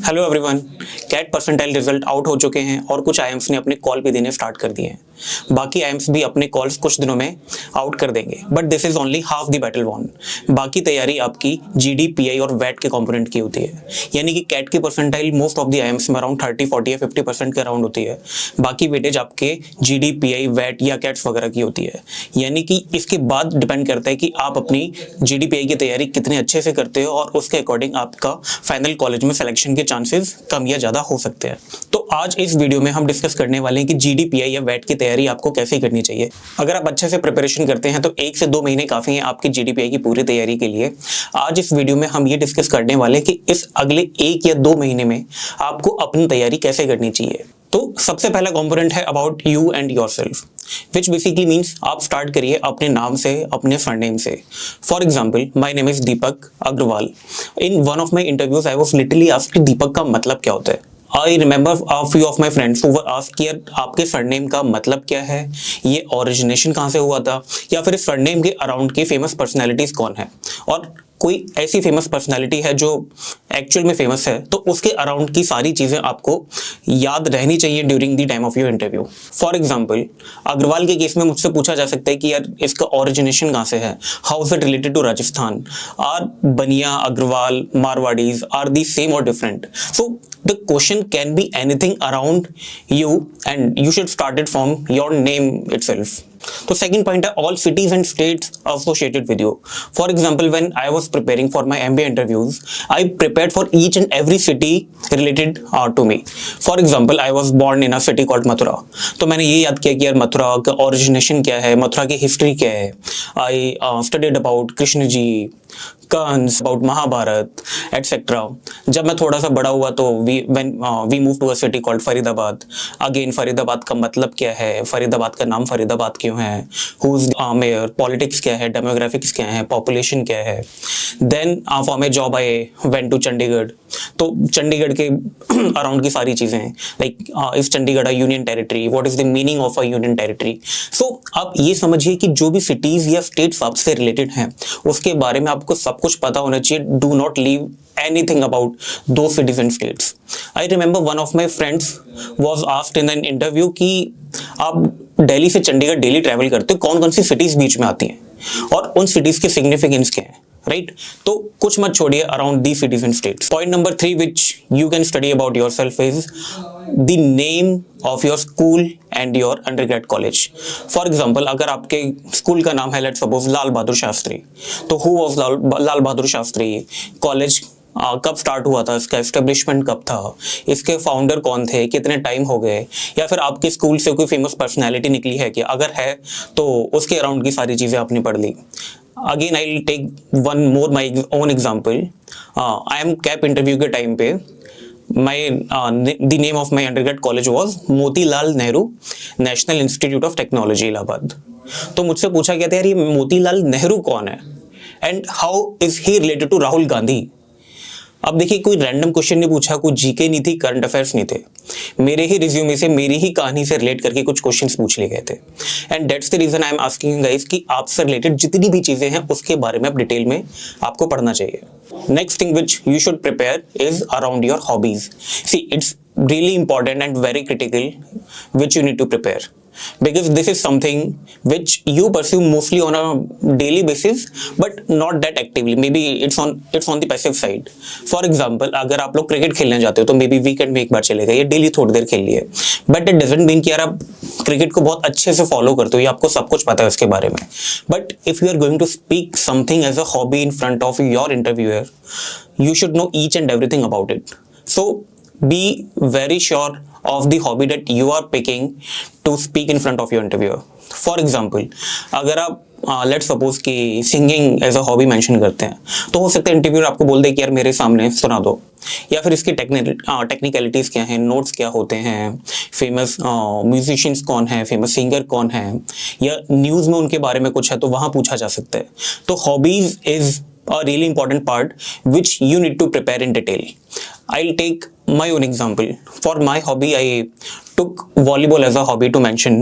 Hello everyone. CAT percentile result out हो चुके हैं और कुछ आईएम्स ने अपने कॉल भी देने स्टार्ट कर दिए हैं। बाकी आईएम्स भी अपने कॉल्स कुछ दिनों में आउट कर देंगे, but this is only half the battle won. बाकी तैयारी आपकी जीडी, पीआई और वैट के कंपोनेंट की होती है। यानी कि कैट की percentile most of the IIMs में अराउंड 30, 40 या 50% के अराउंड होती है। बाकी वेटेज आपके जीडी, पीआई, वैट या कैट्स वगैरह की होती है। यानी कि इसके बाद डिपेंड करता है कि आप अपनी जीडी, पीआई की तैयारी कितने अच्छे से करते हो और उसके अकॉर्डिंग आपका फाइनल कॉलेज में सिलेक्शन के चांसेस कम या ज़्यादा हो सकते हैं। तो आज इस वीडियो में हम डिस्कस करने वाले हैं कि जीडी, पीआई या वैट की तैयारी आपको कैसे करनी चाहिए। अगर आप अच्छे से प्रिपरेशन करते हैं तो 1 से 2 महीने काफ़ी हैं आपकी जीडी, पीआई की पूरी तैयारी के लिए। आज इस वीडियो में हम ये डिस्कस करने वाले हैं कि इस अगले 1 या 2 महीने में आपको अपनी तैयारी कैसे करनी चाहिए। तो सबसे पहला कंपोनेंट है about you and yourself, which basically means आप स्टार्ट करिए अपने नाम से, अपने सरनेम से। For example, my name is Deepak Agarwal. In one of my interviews I was literally asked Deepak का मतलब क्या होता है। I remember a few of my friends who were asked कि आपके सरनेम का मतलब क्या है, ये ओरिजिनेशन कहाँ से हुआ था, या फिर इस सरनेम के अराउंड की फेमस पर्सनैलिटीज कौन है, और कोई ऐसी फेमस पर्सनालिटी है जो एक्चुअल में फेमस है, तो उसके अराउंड की सारी चीज़ें आपको याद रहनी चाहिए during the time of your interview. For example, Agarwal के केस में मुझसे पूछा जा सकता है कि यार इसका ओरिजिनेशन कहाँ से है, how is it related to Rajasthan, are Bania, Agarwal, Marwaris are the same और different. So the question can be anything around you and you should start it from your name itself. तो सेकंड पॉइंट है all cities and states associated with you. For example, when I was preparing for my MBA interviews, I prepared for each and every city related to me. For example, I was born in a city called Mathura. तो मैंने ये याद किया कि यार मथुरा का origination क्या है, मथुरा की हिस्ट्री क्या है। I studied about Krishna ji, Kans, about Mahabharat etcetera. जब मैं थोड़ा सा बड़ा हुआ तो we move to a city called Faridabad. Again, Faridabad का मतलब क्या है, फरीदाबाद का नाम फरीदाबाद क्यों है, हु इज मेयर, पॉलिटिक्स क्या है, डेमोग्राफिक्स क्या है, पॉपुलेशन क्या है। Then for my job I went to Chandigarh. तो चंडीगढ़ के अराउंड की सारी चीज़ें हैं, like is Chandigarh a union territory, what is the meaning of a union territory. So आप ये समझिए कि जो भी सिटीज़ या स्टेट्स आपसे रिलेटेड हैं उसके बारे में आपको सब कुछ पता होना चाहिए। Do not leave anything about those cities and states. I remember one of my friends was asked in an interview कि आप दिल्ली से चंडीगढ़ डेली ट्रैवल करते हो, कौन कौन सी सिटीज बीच में आती हैं और उन सिटीज के सिग्निफिकेंस क्या है, राइट? तो कुछ मत छोड़िए around the cities and states. Point number 3 which you can study about your self is the name of your school and your undergrad college. For example, अगर आपके स्कूल का नाम है लेट्स सपोज लाल बहादुर शास्त्री, तो who was Lal Bahadur Shastri, college कब start हुआ था, इसका एस्टेब्लिशमेंट कब था, इसके फाउंडर कौन थे, कितने टाइम हो गए, या फिर आपके स्कूल से कोई फेमस पर्सनैलिटी निकली है कि अगर है तो उसके अराउंड की सारी चीज़ें आपने पढ़ ली। Again I will take one more my own example. I am CAP interview के टाइम पे the name of my undergrad college was Motilal Nehru national institute of technology Allahabad. तो मुझसे पूछा गया था यार ये मोतीलाल नेहरू कौन है and how is he related to Rahul Gandhi. अब देखिए, कोई रैंडम क्वेश्चन नहीं पूछा, कोई जीके नहीं थी, करंट अफेयर्स नहीं थे, मेरे ही रिज्यूमे से, मेरी ही कहानी से रिलेट करके कुछ क्वेश्चंस पूछ लिए गए थे। And that's the reason I am asking guys कि आपसे रिलेटेड जितनी भी चीजें हैं उसके बारे में आप डिटेल में आपको पढ़ना चाहिए। Next thing which you should prepare is around your hobbies. See, it's really important and very critical which you need to prepare, because this is something which you pursue mostly on a daily basis but not that actively, maybe it's on the passive side. For example, अगर आप लोग cricket खेलने जाते हो तो may be weekend में एक बार चले गए या डेली थोड़ी देर खेल लिए, बट इट डजंट मीन कि यार आप क्रिकेट को बहुत अच्छे से फॉलो करते हो या आपको सब कुछ पता है उसके बारे में। But if you are going to speak something as a hobby in front of your interviewer, you should know each and everything about it. So be very sure of the hobby that you are picking to speak in front of your interviewer. For example, अगर आप let's suppose कि singing as a hobby mention करते हैं, तो हो सकता है interviewer आपको बोल दे कि यार मेरे सामने सुना दो, या फिर इसकी टेक्निकलिटीज़ क्या हैं, नोट्स क्या होते हैं, फेमस म्यूजिशियंस कौन है, फेमस सिंगर कौन है, या न्यूज़ में उनके बारे में कुछ है तो वहाँ पूछा जा सकता है। तो hobbies is a really important part which you need to prepare in detail. I'll take my own example. For my hobby, I took volleyball as a hobby to mention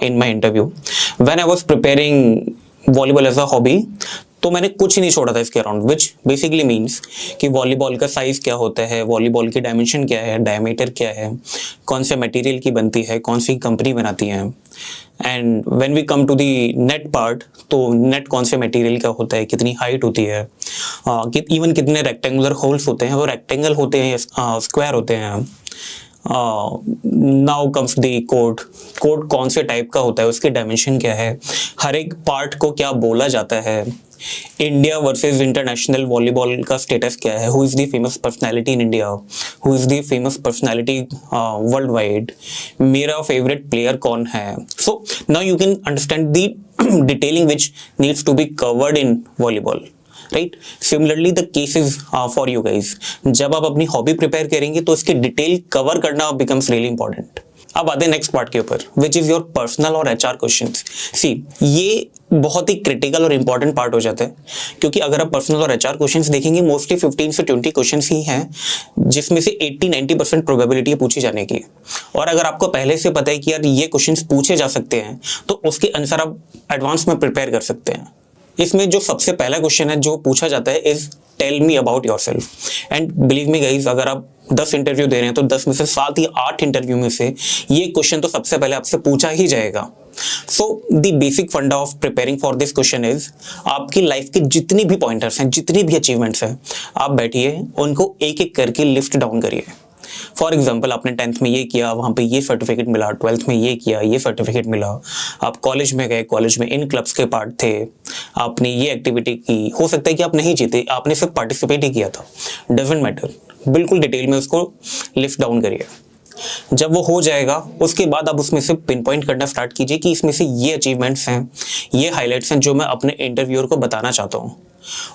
in my interview. When I was preparing volleyball as a hobby, तो मैंने कुछ नहीं छोड़ा था इसके around, विच basically means कि volleyball का size क्या होता है, वॉलीबॉल की डायमेंशन क्या है, डायमीटर क्या है, कौन से मटेरियल की बनती है, कौन सी कंपनी बनाती है, and when we come to the net part, तो नेट कौन से मटेरियल का होता है, कितनी हाइट होती है, इवन कितने रेक्टेंगुलर होल्स होते हैं, वो रेक्टेंगल होते हैं, स्क्वायर होते हैं। Now comes the code, code कौन से टाइप का होता है, उसके डायमेंशन क्या है, हर एक पार्ट को क्या बोला जाता है, इंडिया वर्सेस इंटरनेशनल वॉलीबॉल का स्टेटस क्या है, who is the famous personality in India, who is the famous personality worldwide, मेरा फेवरेट प्लेयर कौन है। So now you can understand the detailing which needs to be covered in volleyball, right. Similarly the cases for you guys, जब आप अपनी hobby prepare करेंगे तो इसकी detail cover करना बिकम्स रियली इंपॉर्टेंट। अब आते हैं नेक्स्ट पार्ट के ऊपर, विच इज योर पर्सनल और एचआर क्वेश्चंस। सी, ये बहुत ही क्रिटिकल और इंपॉर्टेंट पार्ट हो जाता है, क्योंकि अगर आप पर्सनल और एचआर क्वेश्चंस देखेंगे, मोस्टली 15 से 20 क्वेश्चंस ही हैं, जिसमें से 80-90% प्रोबेबिलिटी है पूछे जाने की। और अगर आपको पहले से पता है कि यार ये क्वेश्चंस पूछे जा सकते हैं, तो उसके अनुसार आप एडवांस में प्रिपेयर कर सकते हैं। इसमें जो सबसे पहला क्वेश्चन है जो पूछा जाता है is tell me about yourself. And believe me guys, अगर आप 10 इंटरव्यू दे रहे हैं तो 10 में से 7 या 8 इंटरव्यू में से ये क्वेश्चन तो सबसे पहले आपसे पूछा ही जाएगा। सो द बेसिक फंडा of preparing for this question is, आपकी लाइफ के जितनी भी पॉइंटर्स हैं, जितनी भी अचीवमेंट्स हैं, आप बैठिए उनको एक एक करके लिस्ट डाउन करिए। फॉर एग्जाम्पल, आपने 10th में ये किया, वहाँ पे ये सर्टिफिकेट मिला, 12th में ये किया, ये सर्टिफिकेट मिला, आप कॉलेज में गए, कॉलेज में इन क्लब्स के पार्ट थे, आपने ये एक्टिविटी की, हो सकता है कि आप नहीं जीते, आपने सिर्फ पार्टिसिपेट ही किया था, डजेंट मैटर, बिल्कुल डिटेल में उसको लिस्ट डाउन करिए। जब वो हो जाएगा, उसके बाद आप उसमें से पिन पॉइंट करना स्टार्ट कीजिए कि इसमें से ये अचीवमेंट्स हैं, ये हाईलाइट्स हैं जो मैं अपने इंटरव्यूअर को बताना चाहता हूँ,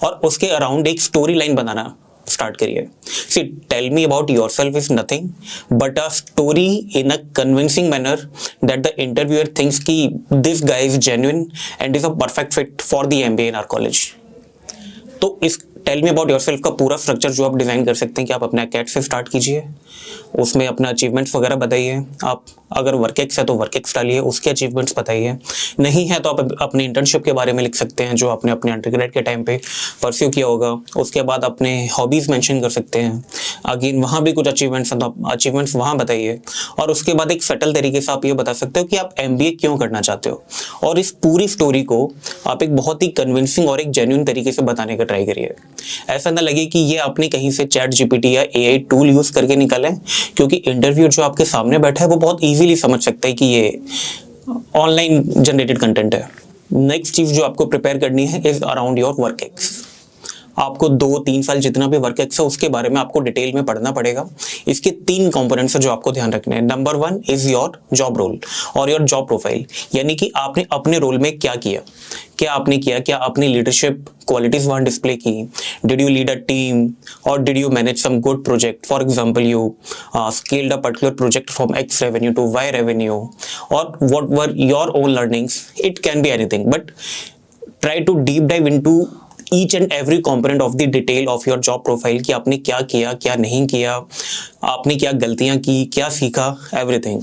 और उसके अराउंड एक स्टोरी लाइन बनाना स्टार्ट करिए। See, tell me about yourself is nothing but a story in a convincing manner that the interviewer thinks कि this guy is genuine and is a perfect fit for the MBA in our college. तो इस tell me about yourself का पूरा structure जो आप design कर सकते हैं कि आप अपने कैट से स्टार्ट कीजिए, उसमें अपना अचीवमेंट्स वगैरह बताइए। आप अगर वर्कएक्स है तो वर्कएक्स डालिए, उसके अचीवमेंट्स बताइए। नहीं है तो आप अपने इंटर्नशिप के बारे में लिख सकते हैं जो आपने अपने अंडरग्रेड के टाइम पे परस्यू किया होगा। उसके बाद अपने हॉबीज़ मेंशन कर सकते हैं, अगेन वहाँ भी कुछ अचीवमेंट्स हैं तो आप अचीवमेंट्स वहाँ बताइए। और उसके बाद एक सटल तरीके से आप ये बता सकते हो कि आप एमबीए क्यों करना चाहते हो, और इस पूरी स्टोरी को आप एक बहुत ही कन्विंसिंग और एक जेन्युइन तरीके से बताने का ट्राई करिए। ऐसा ना लगे कि ये आपने कहीं से चैट जीपीटी या एआई टूल यूज़ करके निकाला है, क्योंकि इंटरव्यू जो आपके सामने बैठा है वो बहुत इजीली समझ सकता है कि ये ऑनलाइन जनरेटेड कंटेंट है। नेक्स्ट चीज जो आपको प्रिपेयर करनी है is around your work ex. आपको 2-3 साल जितना भी वर्क एक्स है उसके बारे में आपको डिटेल में पढ़ना पड़ेगा। इसके 3 कंपोनेंट्स है जो आपको ध्यान रखने हैं। Number 1 is your job role और योर जॉब प्रोफाइल, यानी कि आपने अपने रोल में क्या किया, क्या आपने किया, क्या आपने लीडरशिप क्वालिटीज वहां डिस्प्ले की, did you lead a team और did you manage some good project. For example, you scaled a particular project from X revenue to Y revenue, और what were your own learnings. It can be anything, but try to deep dive into each and every component of the detail of your job profile कि आपने क्या किया, क्या नहीं किया, आपने क्या गलतियां की, क्या सीखा, everything.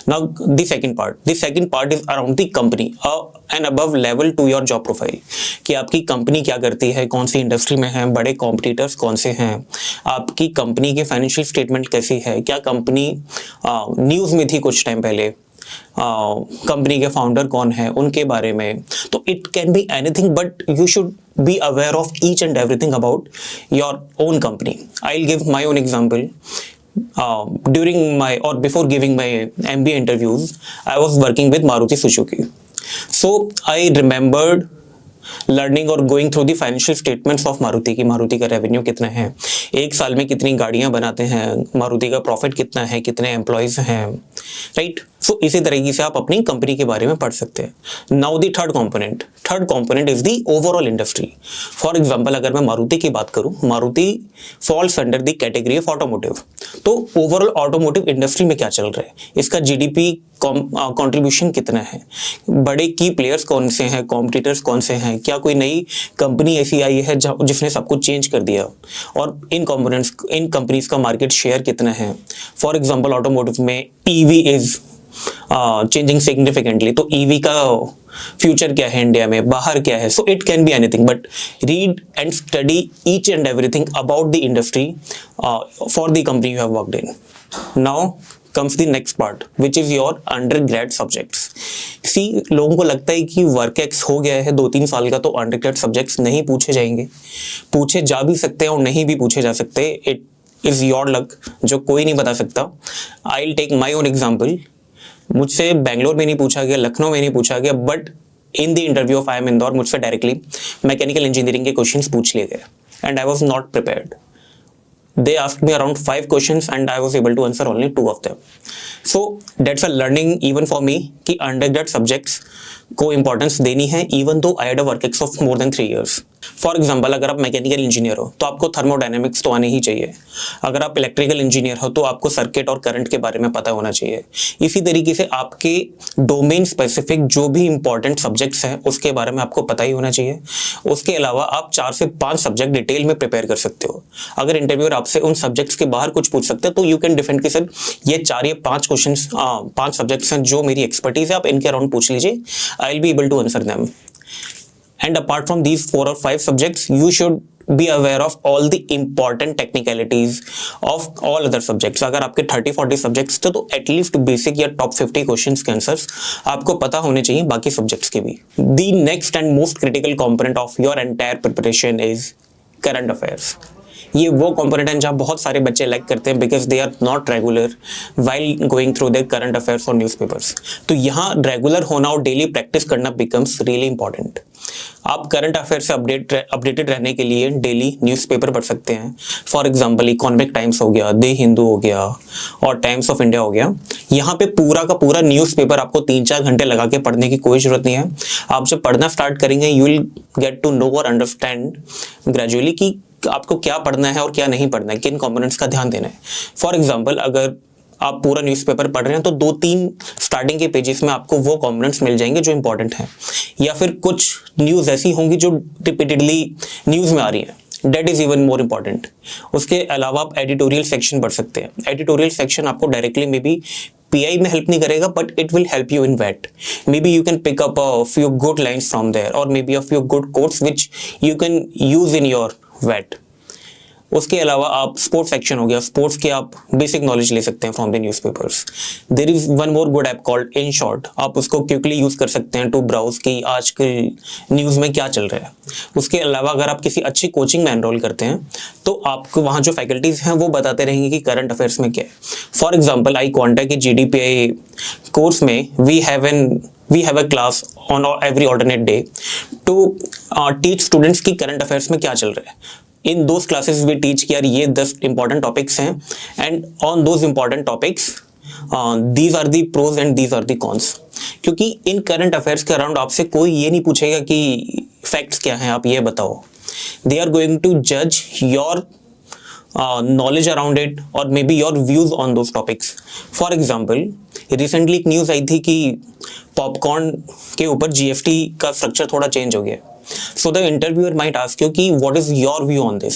Now the second part is around the company, an above level to your job profile, कि आपकी कंपनी क्या करती है, कौन सी इंडस्ट्री में है, बड़े कॉम्पिटिटर्स कौन से हैं, आपकी कंपनी की फाइनेंशियल स्टेटमेंट कैसी है, क्या कंपनी न्यूज़ में थी कुछ टाइम पहले, कंपनी के फाउंडर कौन है, उनके बारे में। तो it can be anything, but you should be aware of each and everything about your own company. I'll give my own example. During my or before giving my MBA interviews, I was working with Maruti Suzuki. So I remembered learning और going through the financial statements of Maruti की मारुति का revenue कितना है, एक साल में कितनी गाड़ियां बनाते हैं, मारुति का प्रॉफिट कितना है, कितने एम्प्लॉयज हैं, राइट। सो इसी तरीके से आप अपनी कंपनी के बारे में पढ़ सकते हैं। Now the third component is the overall industry. For example, अगर मैं मारुति की बात करूं, Maruti falls under the category of automotive. तो ओवरऑल ऑटोमोटिव इंडस्ट्री में क्या चल रहा है, इसका जीडीपी कंट्रीब्यूशन कितना है, बड़े की प्लेयर्स कौन से हैं, कॉम्पिटिटर्स कौन से हैं, क्या कोई नई कंपनी ऐसी आई है जिसने सब कुछ चेंज कर दिया, और इन कंपनीज का मार्केट शेयर कितना है। फॉर एग्जांपल, ऑटोमोटिव में ईवी इज चेंजिंग सिग्निफिकेंटली, तो ईवी का फ्यूचर क्या है इंडिया में, बाहर क्या है, so it can be anything, but read and study each and everything about the industry for the company you have worked in. Now comes the next part which is your undergrad subjects. See, लोगों को लगता है कि work ex हो गया है 2-3 साल का तो अंडरग्रेड सब्जेक्ट्स नहीं पूछे जाएंगे. पूछे जा भी सकते हैं और नहीं भी पूछे जा सकते. इट इज योर लक, जो कोई नहीं बता सकता. I will take my own example. मुझसे बेंगलोर में नहीं पूछा गया, लखनऊ में नहीं पूछा गया, but in the interview of IIM Indore मुझसे डायरेक्टली मैकेनिकल इंजीनियरिंग के क्वेश्चंस पूछ लिए गए and I was not prepared. They asked me around 5 questions and I was able to answer only 2 of them. So that's a learning even for me कि undergrad subjects को importance देनी है even though I had a work ex of more than 3 years. For example, अगर आप mechanical engineer हो तो आपको thermodynamics तो आनी ही चाहिए. अगर आप इलेक्ट्रिकल इंजीनियर हो तो आपको सर्किट और करंट के बारे में पता होना चाहिए. इसी तरीके से आपके डोमेन स्पेसिफिक जो भी इंपॉर्टेंट सब्जेक्ट्स हैं उसके बारे में आपको पता ही होना चाहिए. उसके अलावा आप 4 से 5 सब्जेक्ट डिटेल में प्रिपेयर कर सकते हो. अगर इंटरव्यूअर आपसे उन सब्जेक्ट्स के बाहर कुछ पूछ सकते हैं तो यू कैन डिफेंड कि सर ये 4 या 5 क्वेश्चन 5 सब्जेक्ट्स हैं जो मेरी एक्सपर्टीज है, आप इनके अराउंड पूछ लीजिए. I will be able to answer them. And apart from these 4 or 5 subjects, you should be aware of all the important technicalities of all other subjects. अगर आपके 30-40 subjects थे तो at least basic या top 50 questions के answers आपको पता होने चाहिए बाकी subjects के भी. The next and most critical component of your entire preparation is current affairs. ये वो कंपोनेंट है जहाँ बहुत सारे बच्चे लैग करते हैं because they are not regular while going through their current affairs और न्यूज़पेपर्स. तो यहाँ रेगुलर होना और डेली प्रैक्टिस करना बिकम्स रियली इंपॉर्टेंट. आप करंट अफेयर से अपडेटेड रहने के लिए डेली न्यूज़पेपर पढ़ सकते हैं. फॉर एग्जांपल इकोनॉमिक टाइम्स हो गया, द हिंदू हो गया और टाइम्स ऑफ इंडिया हो गया. यहाँ पे पूरा का पूरा न्यूज़पेपर आपको 3-4 घंटे लगा के पढ़ने की कोई ज़रूरत नहीं है. आप जब पढ़ना स्टार्ट करेंगे you will get to know और अंडरस्टैंड ग्रेजुअली कि आपको क्या पढ़ना है और क्या नहीं पढ़ना है, किन कंपोनेंट्स का ध्यान देना है. फॉर एग्जांपल अगर आप पूरा न्यूज़पेपर पढ़ रहे हैं तो 2-3 स्टार्टिंग के पेजेस में आपको वो कंपोनेंट्स मिल जाएंगे जो इंपॉर्टेंट हैं, या फिर कुछ न्यूज़ ऐसी होंगी जो रिपीटेडली न्यूज़ में आ रही है. That is even more important. उसके अलावा आप एडिटोरियल सेक्शन पढ़ सकते हैं. एडिटोरियल सेक्शन आपको डायरेक्टली मे बी PI में हेल्प नहीं करेगा but it will help you in VET. Maybe you can pick up a few good lines from there और maybe a few good quotes which you can use in your VET. उसके अलावा आप sports section हो गया, sports की आप basic knowledge ले सकते हैं from the newspapers. There is one more good app called Inshorts. आप उसको क्विकली यूज़ कर सकते हैं टू ब्राउज की आजकल न्यूज़ में क्या चल रहा है. उसके अलावा अगर आप किसी अच्छी कोचिंग में एनरोल करते हैं तो आपको वहाँ जो फैकल्टीज़ हैं वो बताते रहेंगे कि करंट अफेयर्स में क्या है. फॉर एग्जाम्पल आई क्वांटा के GDPI कोर्स में we have a class on every alternate day to teach students कि करंट अफेयर्स में क्या चल रहा है. In those classes we teach कि यार ये 10 इंपॉर्टेंट टॉपिक्स हैं and on those important topics these are the pros and these are the cons. क्योंकि इन करंट अफेयर्स के अराउंड आपसे कोई ये नहीं पूछेगा कि फैक्ट्स क्या हैं, आप ये बताओ. दे आर गोइंग टू जज your knowledge around it or maybe your views on those topics. For example, recently एक न्यूज़ आई थी कि पॉपकॉर्न के ऊपर GST का स्ट्रक्चर थोड़ा चेंज हो गया. So the interviewer might ask you कि what is your view on this?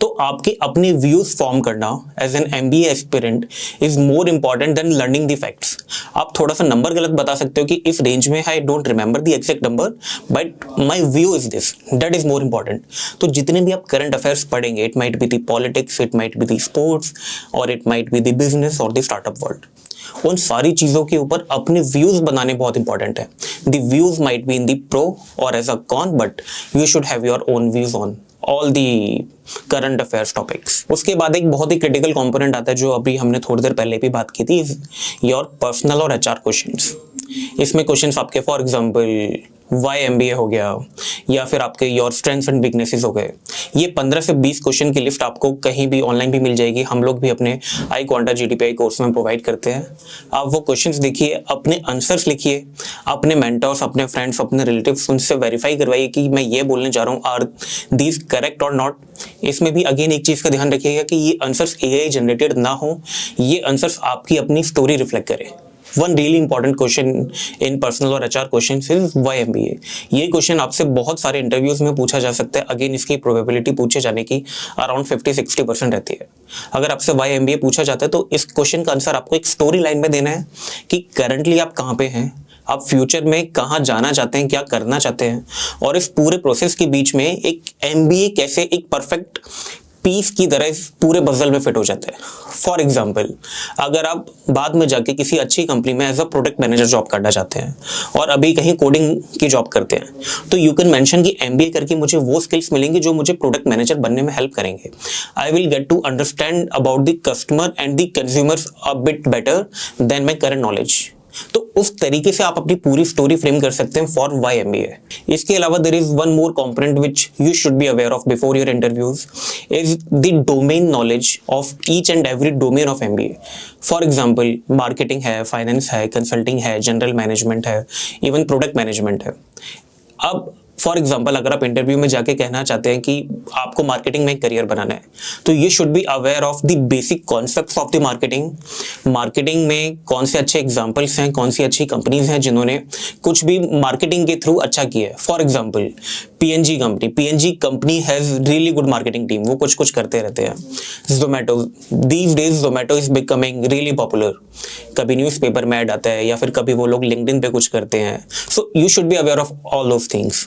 तो आपके अपने views फॉर्म करना as an MBA aspirant is more important than learning the facts. आप थोड़ा सा नंबर गलत बता सकते हो कि इस रेंज में है, I don't remember the exact number, but my view is this. That is more important. तो जितने भी आप करंट अफेयर्स पढ़ेंगे, it might be the politics, it might be the sports, or it might be the business or the startup world. उन सारी चीज़ों के ऊपर अपने व्यूज़ बनाने बहुत इंपॉर्टेंट है. The views might be in the pro और as a con but you should have your own views on all the current affairs topics. उसके बाद एक बहुत ही क्रिटिकल कंपोनेंट आता है जो अभी हमने थोड़ी देर पहले भी बात की थी, योर पर्सनल और HR क्वेश्चंस. इसमें क्वेश्चंस आपके फॉर एग्जांपल वाई MBA हो गया या फिर आपके योर स्ट्रेंथ्स एंड वीकनेसेस हो गए. ये 15 से 20 क्वेश्चन की लिस्ट आपको कहीं भी ऑनलाइन भी मिल जाएगी. हम लोग भी अपने आई क्वांटा GDPI कोर्स में प्रोवाइड करते हैं. आप वो क्वेश्चंस देखिए, अपने आंसर्स लिखिए, अपने मेंटर्स, अपने फ्रेंड्स, अपने रिलेटिव्स उनसे वेरीफाई करवाइए कि मैं ये बोलने जा रहा हूँ आर दीज करेक्ट और नॉट. इसमें भी अगेन एक चीज़ का ध्यान रखिएगा कि ये आंसर्स AI जनरेटेड ना हो, ये आंसर्स आपकी अपनी स्टोरी रिफ्लेक्ट करें. One really important question in personal और HR question is why MBA. ये क्वेश्चन आपसे बहुत सारे इंटरव्यूज में पूछा जा सकता है. अगेन इसकी प्रोबेबिलिटी पूछे जाने की अराउंड 50-60% रहती है. अगर आपसे वाई MBA पूछा जाता है तो इस क्वेश्चन का आंसर आपको एक स्टोरी लाइन में देना है कि करंटली आप कहाँ पे हैं, आप फ्यूचर में कहाँ जाना चाहते हैं, क्या करना चाहते हैं, और इस पूरे प्रोसेस के बीच में एक एमबीए कैसे एक परफेक्ट पीस की तरह इस पूरे पजल में फिट हो जाता है। फॉर एग्जाम्पल, अगर आप बाद में जाके किसी अच्छी कंपनी में as a product manager job करना चाहते हैं और अभी कहीं कोडिंग की जॉब करते हैं, तो यू कैन मेंशन कि एमबीए करके मुझे वो स्किल्स मिलेंगे जो मुझे प्रोडक्ट मैनेजर बनने में हेल्प करेंगे। I will get to understand about the customer and the consumers a bit better than my current knowledge. तो उस तरीके से आप अपनी पूरी स्टोरी फ्रेम कर सकते हैं फॉर वाई एमबीए। इसके अलावा there is one more component which you should be aware of before your interviews is the domain knowledge of each and every domain of MBA. For example, marketing है, finance है, consulting है, general management है, even product management है। अब for example, अगर आप interview में जाके कहना चाहते हैं कि आपको मार्केटिंग में करियर बनाना है, तो ये should be aware of the basic concepts of the marketing. Marketing में कौन से अच्छे एग्जांपल्स हैं, कौन सी अच्छी कंपनीज हैं जिन्होंने कुछ भी मार्केटिंग के थ्रू अच्छा किया है। For example, PNG company has really good marketing team, वो कुछ कुछ करते रहते हैं। Zomato, these days Zomato is becoming really popular. कभी न्यूज़पेपर में ऐड आता है या फिर कभी वो लोग लिंक्डइन पे कुछ करते हैं। So you should be aware of all those things.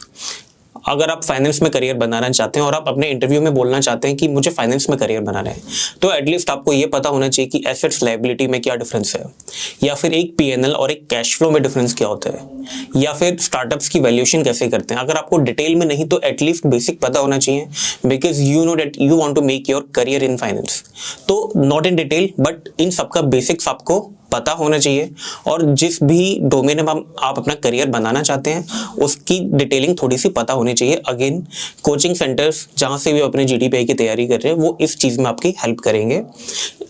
अगर आप फाइनेंस में करियर बनाना चाहते हैं और आप अपने इंटरव्यू में बोलना चाहते हैं कि मुझे फाइनेंस में करियर बनाना है, तो एटलीस्ट आपको ये पता होना चाहिए कि एसेट्स लायबिलिटी में क्या डिफरेंस है, या फिर एक पीएनएल और एक कैश फ्लो में डिफरेंस क्या होता है, या फिर स्टार्टअप्स की वैल्यूएशन कैसे करते हैं। अगर आपको डिटेल में नहीं तो एटलीस्ट बेसिक पता होना चाहिए, because you know that you want to make your career in finance. तो not in detail but in सबका बेसिक्स आपको पता होना चाहिए, और जिस भी डोमेन में आप अपना करियर बनाना चाहते हैं उसकी डिटेलिंग थोड़ी सी पता होनी चाहिए। अगेन, कोचिंग सेंटर्स जहाँ से भी अपने जीडीपीआई की तैयारी कर रहे हैं वो इस चीज़ में आपकी हेल्प करेंगे।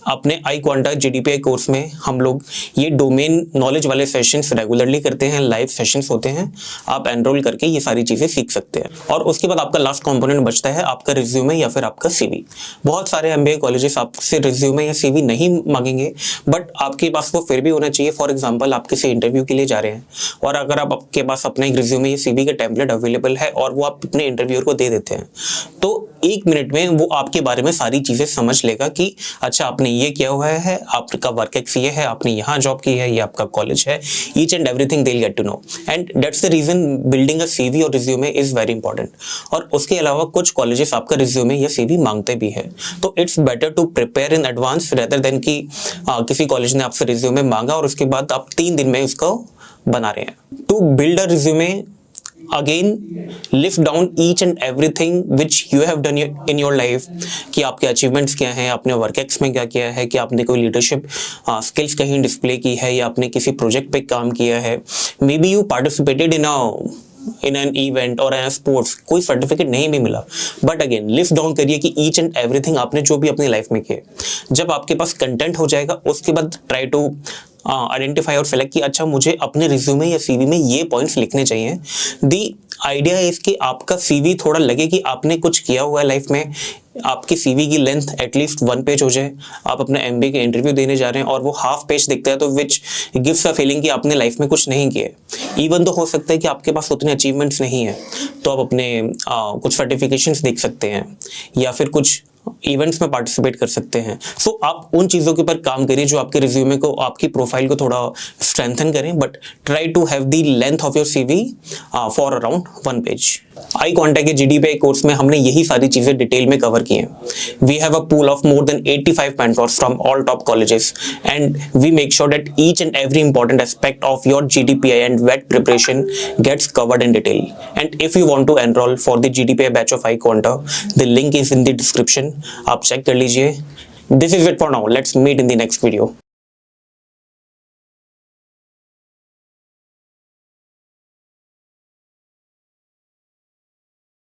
अपने आई क्वांटा जीडीपीआई कोर्स में हम लोग ये डोमेन नॉलेज वाले सेशंस रेगुलरली करते हैं, लाइव सेशंस होते हैं। आप एनरोल करके ये सारी चीज़ें सीख सकते हैं। और उसके बाद आपका लास्ट कंपोनेंट बचता है आपका रिज्यूमे या फिर आपका सीवी। बहुत सारे एमबीए कॉलेजेस आपसे रिज्यूमे या सीवी नहीं मांगेंगे, बट आपके पास वो फिर भी होना चाहिए। फॉर एग्जांपल, आप किसी इंटरव्यू के लिए जा रहे हैं और अगर आपके पास अपना एक रिज्यूमे या सीवी का टेम्पलेट अवेलेबल है और वो आप अपने इंटरव्यूअर को दे देते हैं, तो 1 मिनट में वो आपके बारे में सारी चीज़ें समझ लेगा कि अच्छा आपने ये किया हुआ है, आपका वर्क एक्स ये है, आपने यहाँ जॉब की है, ये आपका कॉलेज है। Each and everything they will get to know, and that's the reason building a CV और रिज्यूमे इज वेरी इंपॉर्टेंट। और उसके अलावा कुछ कॉलेजेस आपका रिज्यूमे या सीवी मांगते भी है, तो it's better to prepare in advance rather than कि किसी कॉलेज ने आपसे रिज्यूमे मांगा और उसके बाद आप 3 दिन में उसको बना रहे हैं। To build a resume, again list down each and everything which you have done in your life, कि आपके अचीवमेंट्स क्या हैं, आपने वर्क एक्स में क्या किया है, कि आपने कोई लीडरशिप स्किल्स कहीं डिस्प्ले की है, या आपने किसी प्रोजेक्ट पे काम किया है। May be you participated in an event और एन स्पोर्ट्स, कोई सर्टिफिकेट नहीं भी मिला, बट अगेन लिस्ट डाउन करिए कि ईच एंड एवरीथिंग आपने जो भी अपनी लाइफ में किए। जब आपके पास कंटेंट हो जाएगा उसके बाद ट्राई टू आइडेंटिफाई और सेलेक्ट कि अच्छा मुझे अपने रिज्यूमे या सीवी में ये पॉइंट्स लिखने चाहिए। दी आइडिया इज कि आपका सीवी थोड़ा लगे कि आपने कुछ किया हुआ है लाइफ में। आपकी सीवी की लेंथ एटलीस्ट 1 पेज हो जाए। आप अपने एमबीए के इंटरव्यू देने जा रहे हैं और वो हाफ पेज दिखता है, तो विच गिव्स अ फीलिंग कि आपने लाइफ में कुछ नहीं किया। इवन तो हो सकता है कि आपके पास उतने अचीवमेंट्स नहीं है, तो आप अपने कुछ सर्टिफिकेशंस देख सकते हैं या फिर कुछ इवेंट्स में पार्टिसिपेट कर सकते हैं। सो आप उन चीज़ों के ऊपर काम करिए जो आपके रिज्यूमे को, आपकी प्रोफाइल को थोड़ा स्ट्रेंथन करें, but try to have the length of your CV for around 1 page. I contact के जीडीपीआई कोर्स में हमने यही सारी चीज़ें डिटेल में कवर की हैं। We have a pool of more than 85 mentors from all top colleges, and we make sure that each and every important aspect of your GDPI and WET preparation gets covered in detail. And if you want to enroll for the GDPI batch of iQuanta, the link is in the description. आप check कर लीजिए। This is it for now. Let's meet in the next video.